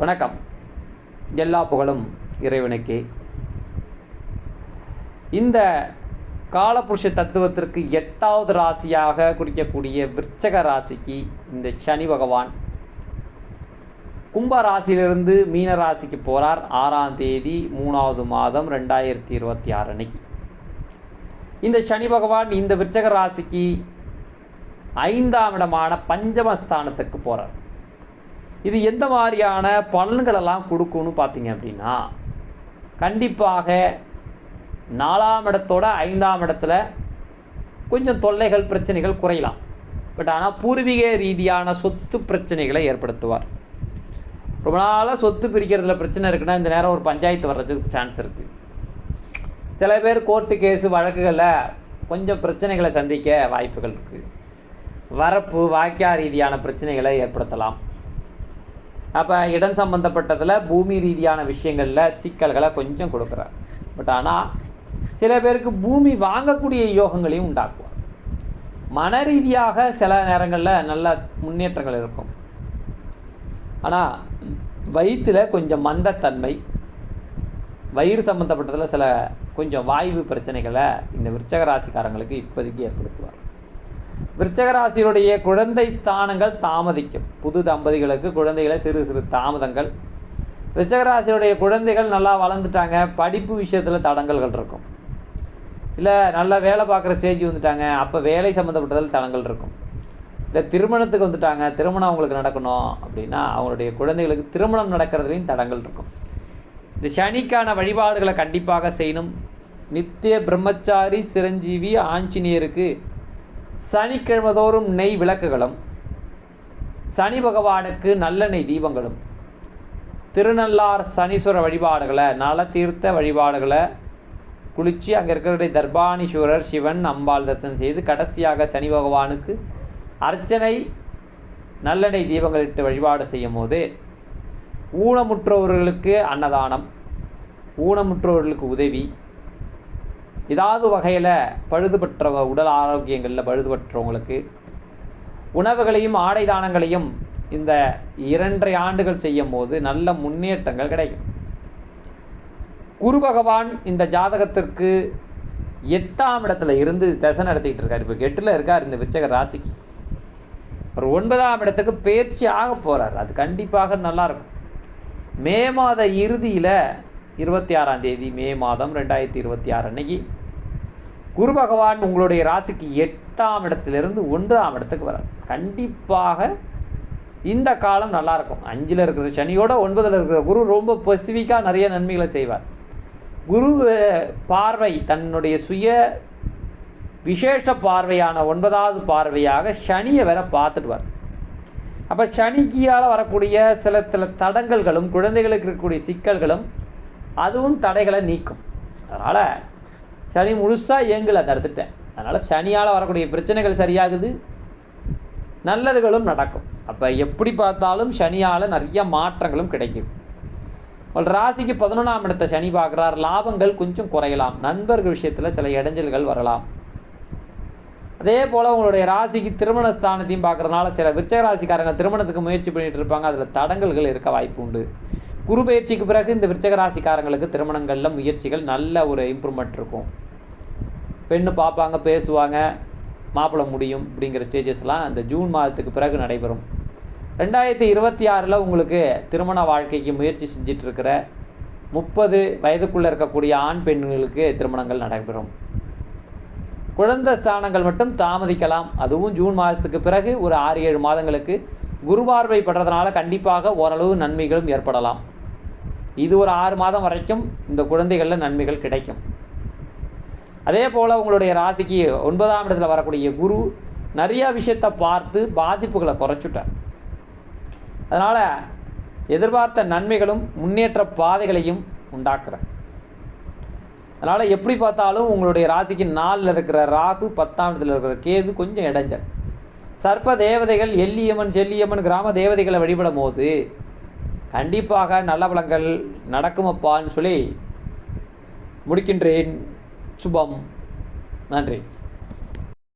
வணக்கம். எல்லா புகழும் இறைவனுக்கே. இந்த காலபுருஷ தத்துவத்திற்கு 8வது ராசியாக குறிக்கக்கூடிய விருச்சக ராசிக்கு இந்த சனி பகவான் கும்ப ராசியிலிருந்து மீன ராசிக்கு போகிறார். 6ஆம் தேதி 3வது மாதம் 2026 அன்னைக்கு. இந்த சனி பகவான் இந்த விருச்சக ராசிக்கு 5ஆம் இடமான பஞ்சமஸ்தானத்துக்கு போகிறார். இது எந்த மாதிரியான பலன்களெல்லாம் கொடுக்கும்னு பார்த்தீங்க அப்படின்னா, கண்டிப்பாக 4ஆம் இடத்தோட 5ஆம் இடத்துல கொஞ்சம் தொல்லைகள் பிரச்சனைகள் குறையலாம். பட் ஆனால் பூர்வீக ரீதியான சொத்து பிரச்சனைகளை ஏற்படுத்துவார். ரொம்ப நாளாக சொத்து பிரிக்கிறதுல பிரச்சனை இருக்குன்னா இந்த நேரம் ஒரு பஞ்சாயத்து வர்றதுக்கு சான்ஸ் இருக்குது. சில பேர் கோர்ட்டு கேஸு வழக்குகளில் கொஞ்சம் பிரச்சனைகளை சந்திக்க வாய்ப்புகள் இருக்குது. வரப்பு வாய்க்கா ரீதியான பிரச்சனைகளை ஏற்படுத்தலாம். அப்போ இடம் சம்பந்தப்பட்டதில் பூமி ரீதியான விஷயங்களில் சிக்கல்களை கொஞ்சம் கொடுக்குறார். பட் ஆனால் சில பேருக்கு பூமி வாங்கக்கூடிய யோகங்களையும் உண்டாக்குவார். மன ரீதியாக சில நேரங்களில் நல்ல முன்னேற்றங்கள் இருக்கும். ஆனால் வயிற்றில் கொஞ்சம் மந்தத்தன்மை, வயிறு சம்மந்தப்பட்டதில் சில கொஞ்சம் வாய்வு பிரச்சனைகளை இந்த விருச்சக ராசிக்காரங்களுக்கு இப்போதைக்கு ஏற்படுத்துவார். விருச்சக ராசியுடைய குழந்தை ஸ்தானங்கள் தாமதிக்கும். புது தம்பதிகளுக்கு குழந்தைகளை சிறு சிறு தாமதங்கள். விருச்சக ராசியுடைய குழந்தைகள் நல்லா வளர்ந்துட்டாங்க, படிப்பு விஷயத்தில் தடங்கல்கள் இருக்கும். இல்லை நல்லா வேலை பார்க்குற ஸ்டேஜ் வந்துட்டாங்க, அப்போ வேலை சம்மந்தப்பட்டதில் தடங்கள் இருக்கும். இல்லை திருமணத்துக்கு வந்துட்டாங்க, திருமணம் அவங்களுக்கு நடக்கணும் அப்படின்னா அவங்களுடைய குழந்தைகளுக்கு திருமணம் நடக்கிறதுலையும் தடங்கள் இருக்கும். இந்த சனிக்கான வழிபாடுகளை கண்டிப்பாக செய்யணும். நித்திய பிரம்மச்சாரி சிரஞ்சீவி ஆஞ்சநேயருக்கு சனிக்கிழமை தோறும் நெய் விளக்குகளும், சனி பகவானுக்கு நல்லெண்ணெய் தீபங்களும், திருநள்ளார் சனீஸ்வர வழிபாடுகளை, நல தீர்த்த வழிபாடுகளை குளித்து அங்கே இருக்கிற தர்பானீஸ்வரர் சிவன் அம்பாள் தரிசனம் செய்து கடைசியாக சனி பகவானுக்கு அர்ச்சனை நல்லெண்ணெய் தீபங்களிட்டு வழிபாடு செய்யும் போது ஊனமுற்றவர்களுக்கு அன்னதானம், ஊனமுற்றவர்களுக்கு உதவி, ஏதாவது வகையில் பழுதுபற்ற உடல் ஆரோக்கியங்களில் பழுதுபற்றவங்களுக்கு உணவுகளையும் ஆடை தானங்களையும் இந்த 2.5 ஆண்டுகள் செய்யும் போது நல்ல முன்னேற்றங்கள் கிடைக்கும். குரு பகவான் இந்த ஜாதகத்திற்கு 8ஆம் இடத்துல இருந்து தசை நடத்திக்கிட்டு இருக்கார். இப்போ 8ல் இருக்கார் இந்த விருச்சக ராசிக்கு. ஒரு 9ஆம் இடத்துக்கு பயிற்சி ஆக போகிறார். அது கண்டிப்பாக நல்லாயிருக்கும். மே மாத இறுதியில் 26ஆம் தேதி மே மாதம் 2026 அன்னைக்கு குரு பகவான் உங்களுடைய ராசிக்கு 8ஆம் இடத்திலிருந்து 1ஆம் இடத்துக்கு வரார். கண்டிப்பாக இந்த காலம் நல்லாயிருக்கும். 5ல் இருக்கிற சனியோட 9ல் இருக்கிற குரு ரொம்ப ஸ்பெசிஃபிக்காக நிறைய நன்மைகளை செய்வார். குரு பார்வை தன்னுடைய சுய விசேஷ பார்வையான 9வது பார்வையாக சனியை வேற பார்த்துடுவார். அப்போ சனிக்கியால் வரக்கூடிய சில தடங்கல்களும் குழந்தைகளுக்கு இருக்கக்கூடிய சிக்கல்களும் அதுவும் தடைகளை நீக்கும். அதனால் சனி முழுசாக இயங்கலை அந்த இடத்துட்டேன். அதனால் சனியால் வரக்கூடிய பிரச்சனைகள் சரியாகுது, நல்லதுகளும் நடக்கும். அப்போ எப்படி பார்த்தாலும் சனியால் நிறைய மாற்றங்களும் கிடைக்குது. ஒரு ராசிக்கு 11ஆம் இடத்தை சனி பார்க்குறார். லாபங்கள் கொஞ்சம் குறையலாம். நண்பர்கள் விஷயத்தில் சில இடைஞ்சல்கள் வரலாம். அதே போல் உங்களுடைய ராசிக்கு திருமண ஸ்தானத்தையும் பார்க்குறதுனால சில விருச்சக ராசிக்காரங்க திருமணத்துக்கு முயற்சி பண்ணிகிட்டு இருப்பாங்க. அதில் தடங்கல்கள் இருக்க வாய்ப்பு உண்டு. குரு பயிற்சிக்கு பிறகு இந்த விருச்சக ராசிக்காரங்களுக்கு திருமணங்களில் முயற்சிகள் நல்ல ஒரு இம்ப்ரூவ்மெண்ட் இருக்கும். பெண்ணு பார்ப்பாங்க, பேசுவாங்க, மாப்பிள்ளை முடியும் அப்படிங்கிற ஸ்டேஜஸ்லாம் அந்த ஜூன் மாதத்துக்கு பிறகு நடைபெறும். 2026 உங்களுக்கு திருமண வாழ்க்கைக்கு முயற்சி செஞ்சிட்டு இருக்கிற 30 வயதுக்குள்ளே இருக்கக்கூடிய ஆண் பெண்களுக்கு திருமணங்கள் நடைபெறும். குழந்தை ஸ்தானங்கள் மட்டும் தாமதிக்கலாம். அதுவும் ஜூன் மாதத்துக்கு பிறகு ஒரு 6-7 மாதங்களுக்கு குரு பார்வை படுறதுனால கண்டிப்பாக ஓரளவு நன்மைகளும் ஏற்படலாம். இது ஒரு 6 மாதம் வரைக்கும் இந்த குழந்தைகளில் நன்மைகள் கிடைக்கும். அதே போல் உங்களுடைய ராசிக்கு 9ஆம் இடத்துல வரக்கூடிய குரு நிறையா விஷயத்தை பார்த்து பாதிப்புகளை குறைச்சுட்டார். அதனால் எதிர்பார்த்த நன்மைகளும் முன்னேற்ற பாதைகளையும் உண்டாக்குறார். அதனால் எப்படி பார்த்தாலும் உங்களுடைய ராசிக்கு 4ல் இருக்கிற ராகு, 10ஆம் இடத்துல இருக்கிற கேது கொஞ்சம் இடைஞ்சல். சர்ப்ப தேவதைகள், எல்லியம்மன், செல்லியம்மன், கிராம தேவதைகளை வழிபடும் போது கண்டிப்பாக நல்ல பலங்கள் நடக்குமப்பான்னு சொல்லி முடிக்கின்றேன். சுபம். நன்றி.